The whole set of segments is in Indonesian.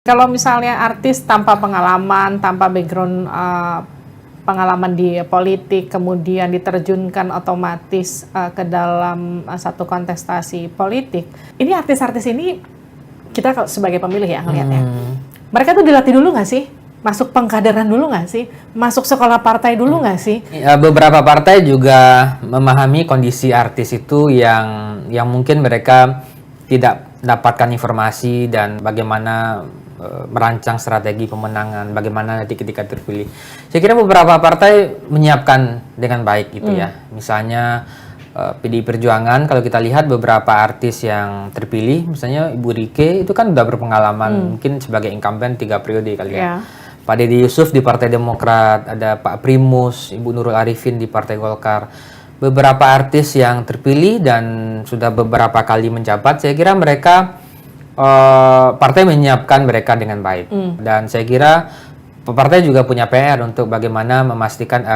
Kalau misalnya artis tanpa pengalaman, tanpa background pengalaman di politik, kemudian diterjunkan otomatis ke dalam satu kontestasi politik, ini artis-artis ini kita sebagai pemilih ya ngelihatnya. Mereka tuh dilatih dulu nggak sih? Masuk pengkaderan dulu nggak sih? Masuk sekolah partai dulu nggak sih? Beberapa partai juga memahami kondisi artis itu yang mungkin mereka tidak dapatkan informasi dan bagaimana merancang strategi pemenangan, bagaimana nanti ketika terpilih. Saya kira beberapa partai menyiapkan dengan baik gitu ya. Misalnya PDI Perjuangan, kalau kita lihat beberapa artis yang terpilih, misalnya Ibu Rike itu kan udah berpengalaman, mungkin sebagai incumbent 3 periode kali ya. Pak Deddy Yusuf di Partai Demokrat, ada Pak Primus, Ibu Nurul Arifin di Partai Golkar. Beberapa artis yang terpilih dan sudah beberapa kali menjabat, saya kira mereka partai menyiapkan mereka dengan baik. Dan saya kira partai juga punya PR untuk bagaimana memastikan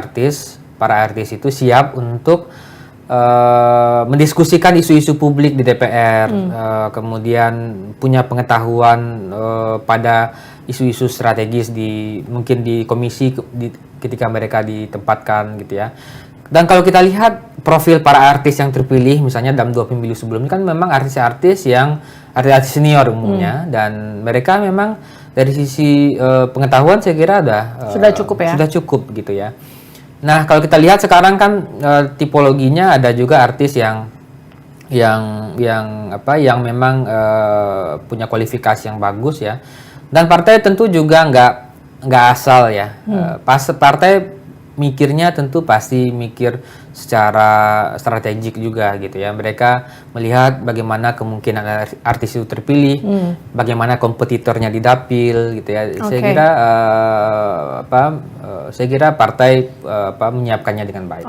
para artis itu siap untuk mendiskusikan isu-isu publik di DPR, kemudian punya pengetahuan pada isu-isu strategis mungkin di komisi ketika mereka ditempatkan gitu ya. Dan kalau kita lihat profil para artis yang terpilih misalnya dalam 2 pemilu sebelumnya kan memang artis-artis yang artis senior umumnya, dan mereka memang dari sisi pengetahuan saya kira sudah cukup ya. Sudah cukup gitu ya. Nah, kalau kita lihat sekarang kan tipologinya ada juga artis yang memang punya kualifikasi yang bagus ya. Dan partai tentu juga nggak asal ya. Partai mikirnya tentu pasti mikir secara strategik juga gitu ya. Mereka melihat bagaimana kemungkinan artis itu terpilih, bagaimana kompetitornya di dapil gitu ya. Saya kira partai menyiapkannya dengan baik.